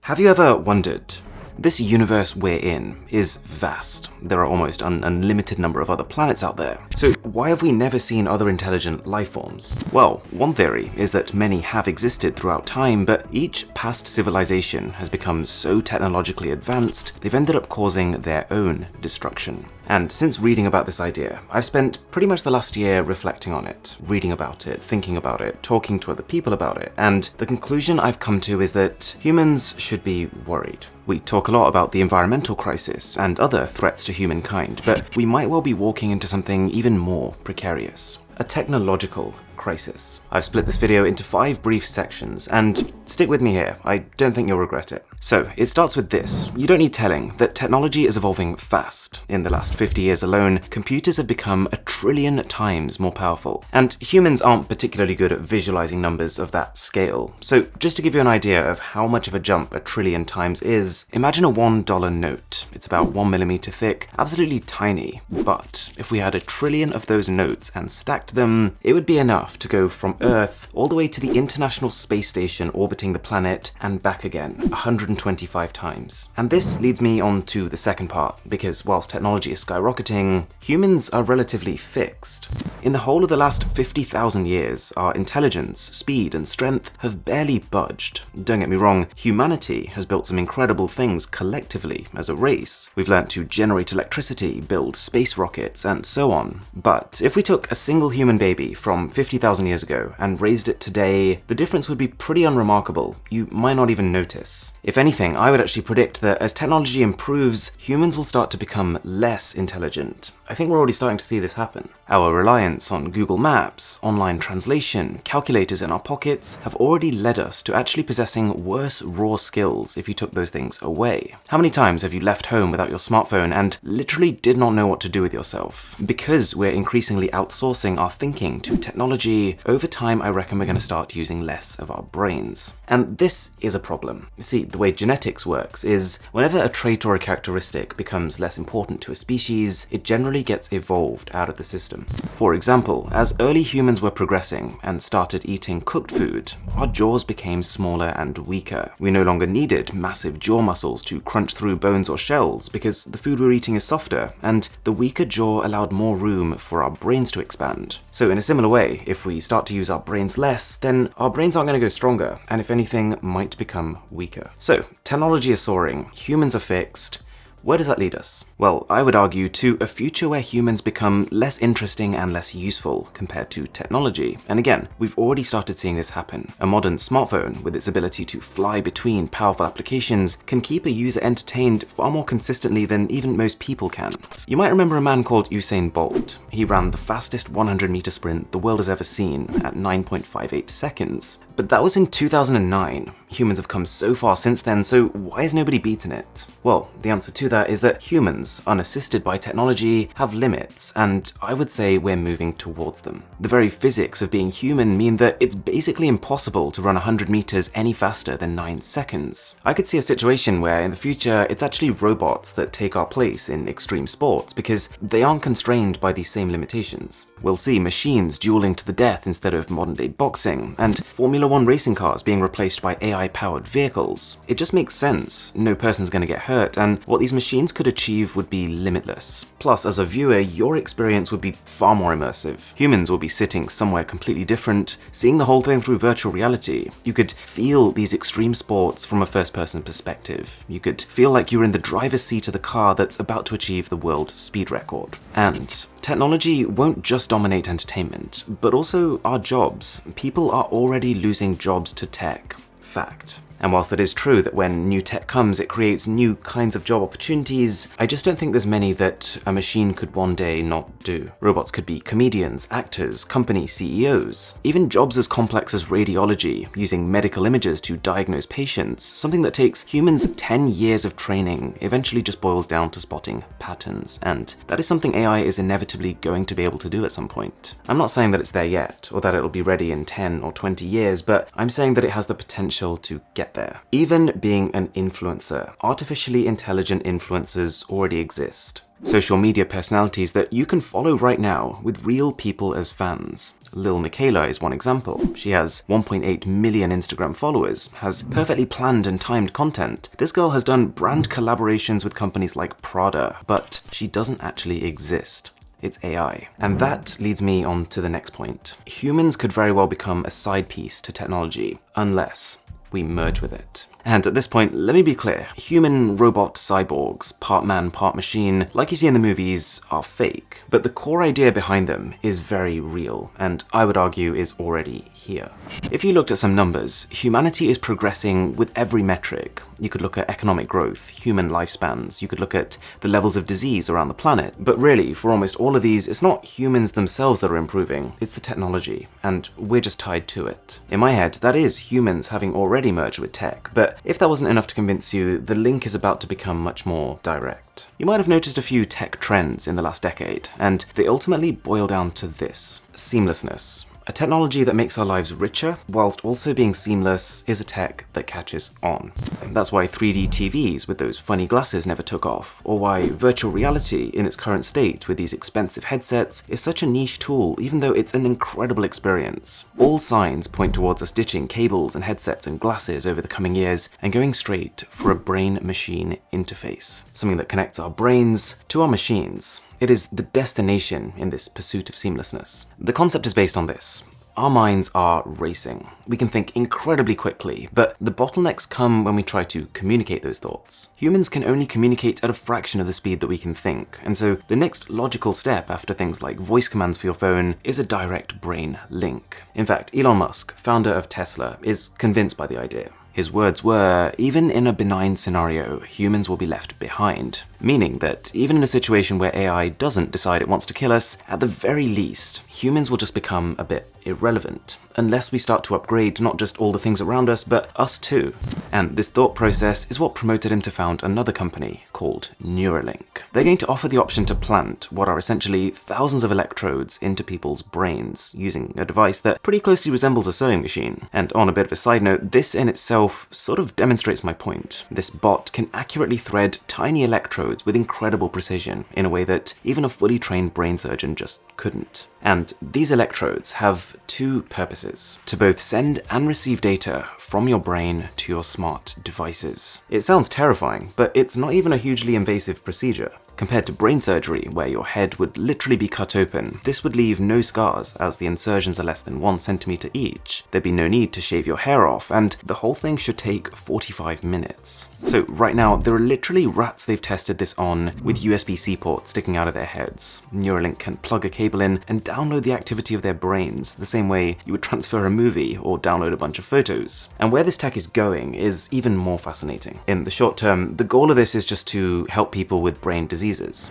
Have you ever wondered? This universe we're in is vast. There are almost an unlimited number of other planets out there. So why have we never seen other intelligent life forms? Well, one theory is that many have existed throughout time, but each past civilization has become so technologically advanced, they've ended up causing their own destruction. And since reading about this idea, I've spent pretty much the last year reflecting on it, reading about it, thinking about it, talking to other people about it, and the conclusion I've come to is that humans should be worried. We talk a lot about the environmental crisis and other threats to humankind, but we might well be walking into something even more precarious. A technological crisis. I've split this video into 5 brief sections, and stick with me here, I don't think you'll regret it. So, it starts with this. You don't need telling that technology is evolving fast. In the last 50 years alone, computers have become 1 trillion times more powerful, and humans aren't particularly good at visualizing numbers of that scale. So, just to give you an idea of how much of a jump 1 trillion times is, imagine a $1 note. It's about 1 millimeter thick, absolutely tiny, but if we had 1 trillion of those notes and stacked them, it would be enough to go from Earth all the way to the International Space Station orbiting the planet and back again, 125 times. And this leads me on to the second part, because whilst technology is skyrocketing, humans are relatively fixed. In the whole of the last 50,000 years, our intelligence, speed, and strength have barely budged. Don't get me wrong, humanity has built some incredible things collectively as a race. We've learnt to generate electricity, build space rockets, and so on. But if we took a single human baby from 50,000 years ago and raised it today, the difference would be pretty unremarkable. You might not even notice. If anything, I would actually predict that as technology improves, humans will start to become less intelligent. I think we're already starting to see this happen. Our reliance on Google Maps, online translation, calculators in our pockets have already led us to actually possessing worse raw skills if you took those things away. How many times have you left home without your smartphone and literally did not know what to do with yourself? Because we're increasingly outsourcing our thinking to technology, over time I reckon we're going to start using less of our brains. And this is a problem. See, the way genetics works is whenever a trait or a characteristic becomes less important to a species, it generally gets evolved out of the system. For example, as early humans were progressing and started eating cooked food, our jaws became smaller and weaker. We no longer needed massive jaw muscles to crunch through bones or shells because the food we're eating is softer, and the weaker jaw allowed more room for our brains to expand. So in a similar way, if we start to use our brains less, then our brains aren't going to go stronger, and if anything, might become weaker. So, technology is soaring, humans are fixed. Where does that lead us? Well, I would argue to a future where humans become less interesting and less useful compared to technology. And again, we've already started seeing this happen. A modern smartphone, with its ability to fly between powerful applications, can keep a user entertained far more consistently than even most people can. You might remember a man called Usain Bolt. He ran the fastest 100-meter sprint the world has ever seen at 9.58 seconds. But that was in 2009. Humans have come so far since then, so why has nobody beaten it? Well, the answer to that is that humans, unassisted by technology, have limits, and I would say we're moving towards them. The very physics of being human mean that it's basically impossible to run 100 meters any faster than 9 seconds. I could see a situation where in the future it's actually robots that take our place in extreme sports because they aren't constrained by these same limitations. We'll see machines dueling to the death instead of modern-day boxing, and Formula 1 racing cars being replaced by AI-powered vehicles. It just makes sense. No person's going to get hurt, and what these machines could achieve would be limitless. Plus, as a viewer, your experience would be far more immersive. Humans will be sitting somewhere completely different, seeing the whole thing through virtual reality. You could feel these extreme sports from a first-person perspective. You could feel like you're in the driver's seat of the car that's about to achieve the world speed record. And technology won't just dominate entertainment, but also our jobs. People are already losing jobs to tech. Fact. And whilst it is true that when new tech comes, it creates new kinds of job opportunities, I just don't think there's many that a machine could one day not do. Robots could be comedians, actors, company CEOs, even jobs as complex as radiology, using medical images to diagnose patients, something that takes humans 10 years of training, eventually just boils down to spotting patterns. And that is something AI is inevitably going to be able to do at some point. I'm not saying that it's there yet, or that it'll be ready in 10 or 20 years, but I'm saying that it has the potential to get there. Even being an influencer, artificially intelligent influencers already exist. Social media personalities that you can follow right now with real people as fans. Lil Miquela is one example. She has 1.8 million Instagram followers, has perfectly planned and timed content. This girl has done brand collaborations with companies like Prada, but she doesn't actually exist. It's AI. And that leads me on to the next point. Humans could very well become a side piece to technology, unless we merge with it. And at this point, let me be clear. Human robot cyborgs, part man, part machine, like you see in the movies, are fake. But the core idea behind them is very real, and I would argue is already here. If you looked at some numbers, humanity is progressing with every metric. You could look at economic growth, human lifespans, you could look at the levels of disease around the planet. But really, for almost all of these, it's not humans themselves that are improving, it's the technology, and we're just tied to it. In my head, that is humans having already merged with tech, but if that wasn't enough to convince you, the link is about to become much more direct. You might have noticed a few tech trends in the last decade, and they ultimately boil down to this: seamlessness. A technology that makes our lives richer, whilst also being seamless, is a tech that catches on. That's why 3D TVs with those funny glasses never took off, or why virtual reality in its current state with these expensive headsets is such a niche tool, even though it's an incredible experience. All signs point towards us ditching cables and headsets and glasses over the coming years and going straight for a brain-machine interface, something that connects our brains to our machines. It is the destination in this pursuit of seamlessness. The concept is based on this. Our minds are racing. We can think incredibly quickly, but the bottlenecks come when we try to communicate those thoughts. Humans can only communicate at a fraction of the speed that we can think, and so the next logical step after things like voice commands for your phone is a direct brain link. In fact, Elon Musk, founder of Tesla, is convinced by the idea. His words were, even in a benign scenario, humans will be left behind. Meaning that even in a situation where AI doesn't decide it wants to kill us, at the very least, humans will just become a bit irrelevant, unless we start to upgrade not just all the things around us, but us too. And this thought process is what promoted him to found another company called Neuralink. They're going to offer the option to plant what are essentially thousands of electrodes into people's brains, using a device that pretty closely resembles a sewing machine. And on a bit of a side note, this in itself sort of demonstrates my point. This bot can accurately thread tiny electrodes with incredible precision in a way that even a fully trained brain surgeon just couldn't. And these electrodes have two purposes: to both send and receive data from your brain to your smart devices. It sounds terrifying, but it's not even a hugely invasive procedure. Compared to brain surgery, where your head would literally be cut open, this would leave no scars as the incisions are less than 1 centimeter each. There'd be no need to shave your hair off, and the whole thing should take 45 minutes. So right now, there are literally rats they've tested this on with USB-C ports sticking out of their heads. Neuralink can plug a cable in and download the activity of their brains, the same way you would transfer a movie or download a bunch of photos. And where this tech is going is even more fascinating. In the short term, the goal of this is just to help people with brain diseases.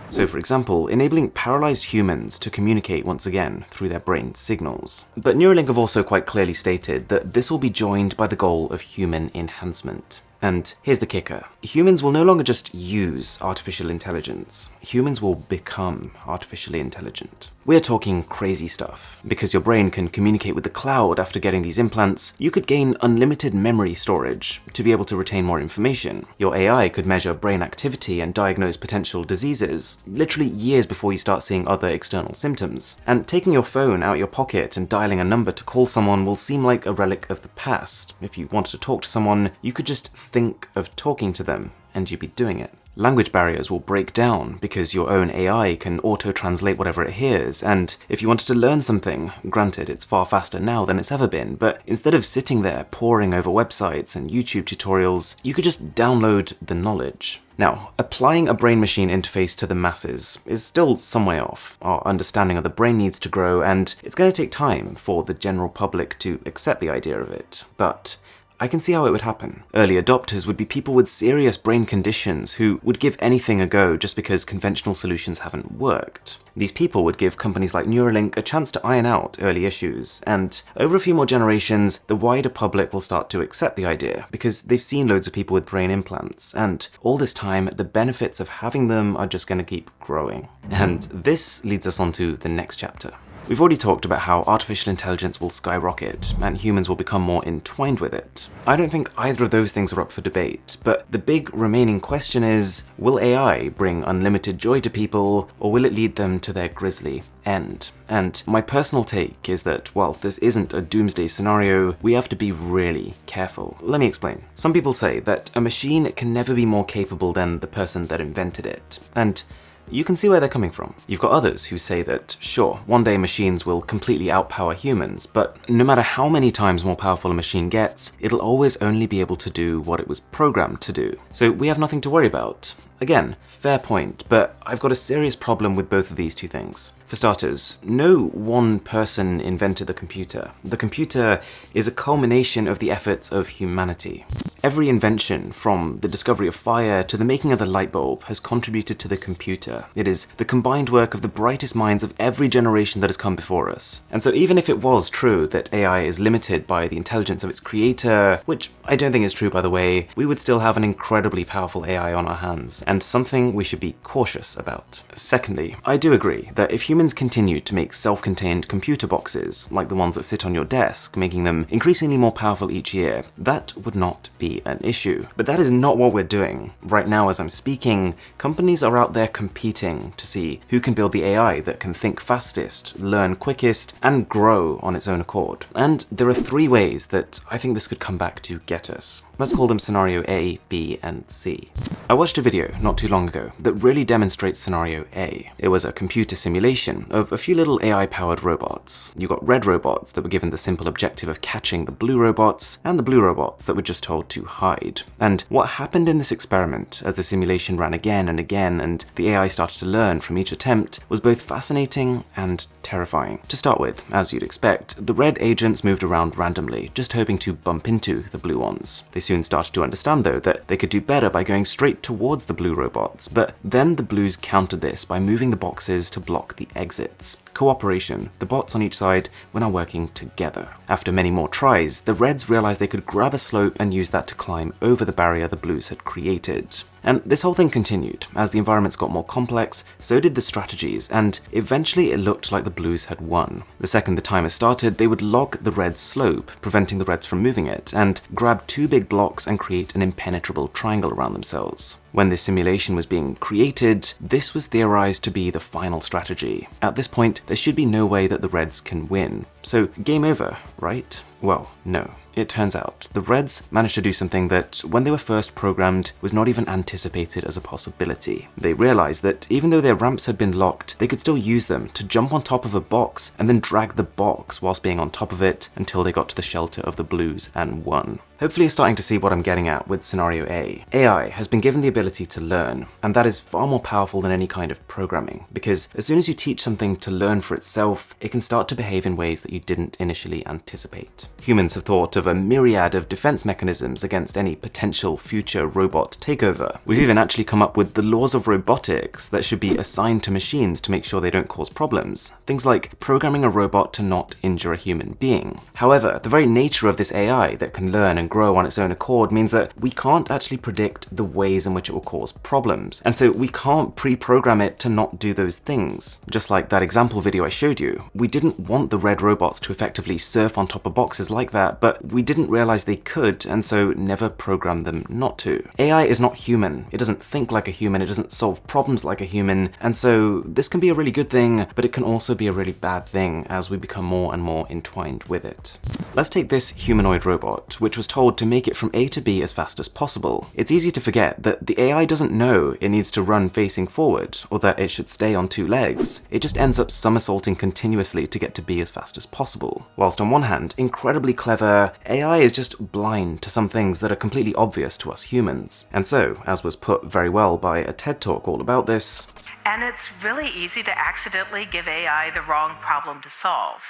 So for example, enabling paralyzed humans to communicate once again through their brain signals. But Neuralink have also quite clearly stated that this will be joined by the goal of human enhancement. And here's the kicker. Humans will no longer just use artificial intelligence. Humans will become artificially intelligent. We're talking crazy stuff. Because your brain can communicate with the cloud after getting these implants, you could gain unlimited memory storage to be able to retain more information. Your AI could measure brain activity and diagnose potential diseases, literally years before you start seeing other external symptoms. And taking your phone out your pocket and dialing a number to call someone will seem like a relic of the past. If you wanted to talk to someone, you could just think of talking to them and you'd be doing it. Language barriers will break down because your own AI can auto-translate whatever it hears, and if you wanted to learn something, granted it's far faster now than it's ever been, but instead of sitting there poring over websites and YouTube tutorials, you could just download the knowledge. Now, applying a brain-machine interface to the masses is still some way off. Our understanding of the brain needs to grow, and it's going to take time for the general public to accept the idea of it. But I can see how it would happen. Early adopters would be people with serious brain conditions who would give anything a go just because conventional solutions haven't worked. These people would give companies like Neuralink a chance to iron out early issues, and over a few more generations, the wider public will start to accept the idea because they've seen loads of people with brain implants, and all this time, the benefits of having them are just going to keep growing. And this leads us on to the next chapter. We've already talked about how artificial intelligence will skyrocket and humans will become more entwined with it. I don't think either of those things are up for debate, but the big remaining question is, will AI bring unlimited joy to people, or will it lead them to their grisly end? And my personal take is that whilst this isn't a doomsday scenario, we have to be really careful. Let me explain. Some people say that a machine can never be more capable than the person that invented it, and you can see where they're coming from. You've got others who say that, sure, one day machines will completely outpower humans, but no matter how many times more powerful a machine gets, it'll always only be able to do what it was programmed to do. So we have nothing to worry about. Again, fair point, but I've got a serious problem with both of these two things. For starters, no one person invented the computer. The computer is a culmination of the efforts of humanity. Every invention, from the discovery of fire to the making of the light bulb, has contributed to the computer. It is the combined work of the brightest minds of every generation that has come before us. And so even if it was true that AI is limited by the intelligence of its creator, which I don't think is true by the way, we would still have an incredibly powerful AI on our hands, and something we should be cautious about. Secondly, I do agree that if humans continued to make self-contained computer boxes, like the ones that sit on your desk, making them increasingly more powerful each year, that would not be an issue. But that is not what we're doing. Right now, as I'm speaking, companies are out there competing to see who can build the AI that can think fastest, learn quickest, and grow on its own accord. And there are three ways that I think this could come back to get us. Let's call them scenario A, B, and C. I watched a video not too long ago that really demonstrates scenario A. It was a computer simulation of a few little AI-powered robots. You got red robots that were given the simple objective of catching the blue robots, and the blue robots that were just told to hide. And what happened in this experiment, as the simulation ran again and again, and the AI started to learn from each attempt, was both fascinating and terrifying. To start with, as you'd expect, the red agents moved around randomly, just hoping to bump into the blue ones. They soon started to understand, though, that they could do better by going straight towards the blue robots, but then the blues countered this by moving the boxes to block the exits. Cooperation. The bots on each side were now working together. After many more tries, the reds realized they could grab a slope and use that to climb over the barrier the blues had created. And this whole thing continued. As the environments got more complex, so did the strategies, and eventually it looked like the blues had won. The second the timer started, they would lock the red's slope, preventing the reds from moving it, and grab two big blocks and create an impenetrable triangle around themselves. When this simulation was being created, this was theorized to be the final strategy. At this point, there should be no way that the reds can win. So game over, right? Well, no. It turns out, the Reds managed to do something that, when they were first programmed, was not even anticipated as a possibility. They realized that even though their ramps had been locked, they could still use them to jump on top of a box and then drag the box whilst being on top of it until they got to the shelter of the blues and won. Hopefully you're starting to see what I'm getting at with scenario A. AI has been given the ability to learn, and that is far more powerful than any kind of programming, because as soon as you teach something to learn for itself, it can start to behave in ways that you didn't initially anticipate. Humans have thought of a myriad of defense mechanisms against any potential future robot takeover. We've even actually come up with the laws of robotics that should be assigned to machines to make sure they don't cause problems. Things like programming a robot to not injure a human being. However, the very nature of this AI that can learn and grow on its own accord means that we can't actually predict the ways in which it will cause problems, and so we can't pre-program it to not do those things. Just like that example video I showed you, we didn't want the red robots to effectively surf on top of boxes like that, but we didn't realize they could, and so never programmed them not to. AI is not human. It doesn't think like a human, it doesn't solve problems like a human, and so this can be a really good thing, but it can also be a really bad thing as we become more and more entwined with it. Let's take this humanoid robot, which was told to make it from A to B as fast as possible. It's easy to forget that the AI doesn't know it needs to run facing forward, or that it should stay on two legs. It just ends up somersaulting continuously to get to B as fast as possible. Whilst on one hand, incredibly clever, AI is just blind to some things that are completely obvious to us humans. And so, as was put very well by a TED Talk all about this, and it's really easy to accidentally give AI the wrong problem to solve.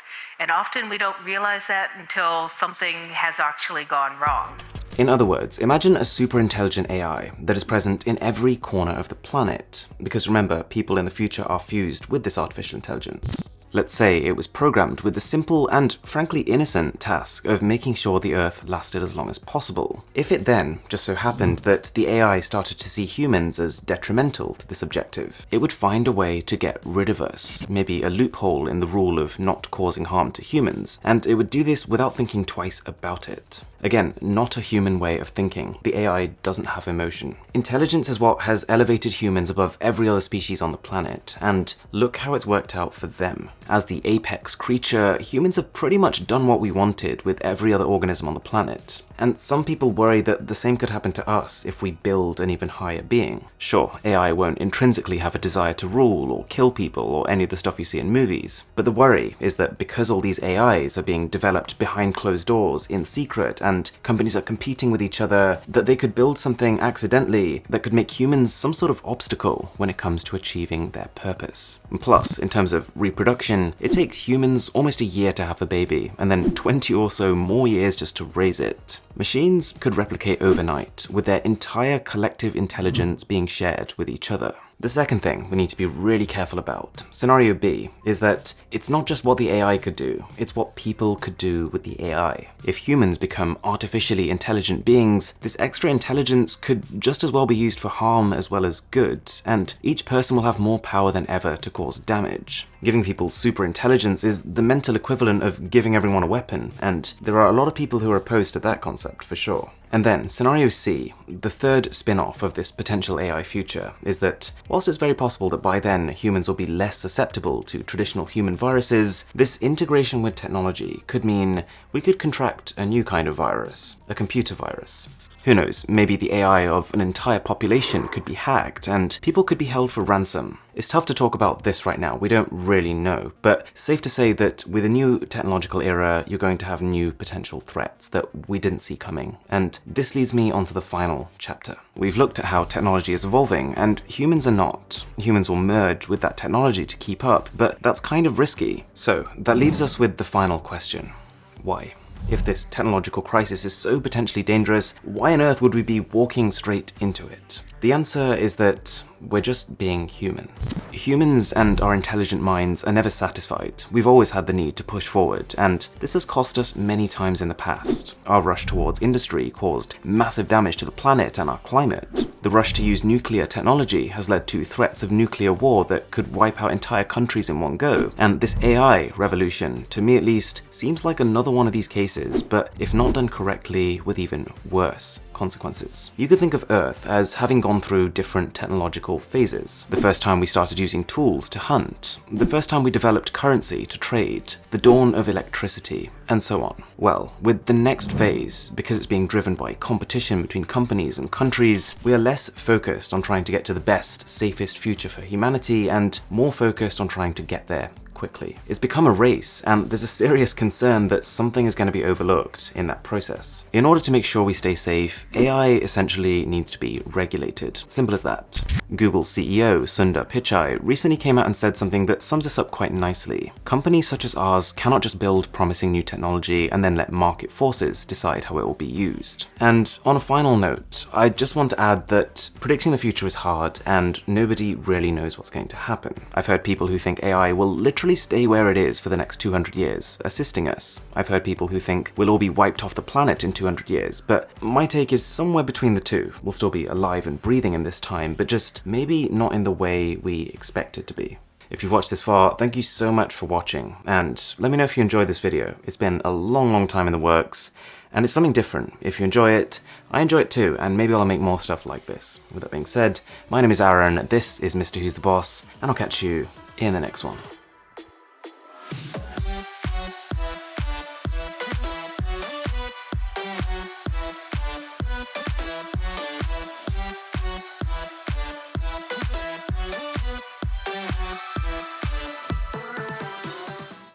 And often we don't realize that until something has actually gone wrong. In other words, imagine a super intelligent AI that is present in every corner of the planet. Because remember, people in the future are fused with this artificial intelligence. Let's say it was programmed with the simple and frankly innocent task of making sure the Earth lasted as long as possible. If it then just so happened that the AI started to see humans as detrimental to this objective, it would find a way to get rid of us, maybe a loophole in the rule of not causing harm to humans, and it would do this without thinking twice about it. Again, not a human way of thinking. The AI doesn't have emotion. Intelligence is what has elevated humans above every other species on the planet, and look how it's worked out for them. As the apex creature, humans have pretty much done what we wanted with every other organism on the planet. And some people worry that the same could happen to us if we build an even higher being. Sure, AI won't intrinsically have a desire to rule or kill people or any of the stuff you see in movies, but the worry is that because all these AIs are being developed behind closed doors in secret and companies are competing with each other, that they could build something accidentally that could make humans some sort of obstacle when it comes to achieving their purpose. And plus, in terms of reproduction, it takes humans almost a year to have a baby, and then 20 or so more years just to raise it. Machines could replicate overnight, with their entire collective intelligence being shared with each other. The second thing we need to be really careful about, scenario B, is that it's not just what the AI could do, it's what people could do with the AI. If humans become artificially intelligent beings, this extra intelligence could just as well be used for harm as well as good, and each person will have more power than ever to cause damage. Giving people super intelligence is the mental equivalent of giving everyone a weapon, and there are a lot of people who are opposed to that concept for sure. And then, scenario C, the third spin-off of this potential AI future, is that whilst it's very possible that by then humans will be less susceptible to traditional human viruses, this integration with technology could mean we could contract a new kind of virus, a computer virus. Who knows, maybe the AI of an entire population could be hacked and people could be held for ransom. It's tough to talk about this right now, we don't really know, but safe to say that with a new technological era, you're going to have new potential threats that we didn't see coming. And this leads me onto the final chapter. We've looked at how technology is evolving, and humans are not. Humans will merge with that technology to keep up, but that's kind of risky. So that leaves us with the final question. Why? If this technological crisis is so potentially dangerous, why on earth would we be walking straight into it? The answer is that we're just being human. Humans and our intelligent minds are never satisfied. We've always had the need to push forward, and this has cost us many times in the past. Our rush towards industry caused massive damage to the planet and our climate. The rush to use nuclear technology has led to threats of nuclear war that could wipe out entire countries in one go. And this AI revolution, to me at least, seems like another one of these cases, but if not done correctly, with even worse consequences. You could think of Earth as having gone through different technological phases. The first time we started using tools to hunt, the first time we developed currency to trade, the dawn of electricity, and so on. Well, with the next phase, because it's being driven by competition between companies and countries, we are less focused on trying to get to the best, safest future for humanity and more focused on trying to get there quickly. It's become a race, and there's a serious concern that something is going to be overlooked in that process. In order to make sure we stay safe, AI essentially needs to be regulated. Simple as that. Google CEO Sundar Pichai recently came out and said something that sums this up quite nicely. Companies such as ours cannot just build promising new technology and then let market forces decide how it will be used. And on a final note, I just want to add that predicting the future is hard and nobody really knows what's going to happen. I've heard people who think AI will literally stay where it is for the next 200 years, assisting us. I've heard people who think we'll all be wiped off the planet in 200 years, but my take is somewhere between the two. We'll still be alive and breathing in this time, but just maybe not in the way we expect it to be. If you've watched this far, thank you so much for watching, and let me know if you enjoyed this video. It's been a long time in the works, and it's something different. If you enjoy it, I enjoy it too, and maybe I'll make more stuff like this. With that being said, my name is Aaron, this is Mr. Who's the Boss, and I'll catch you in the next one.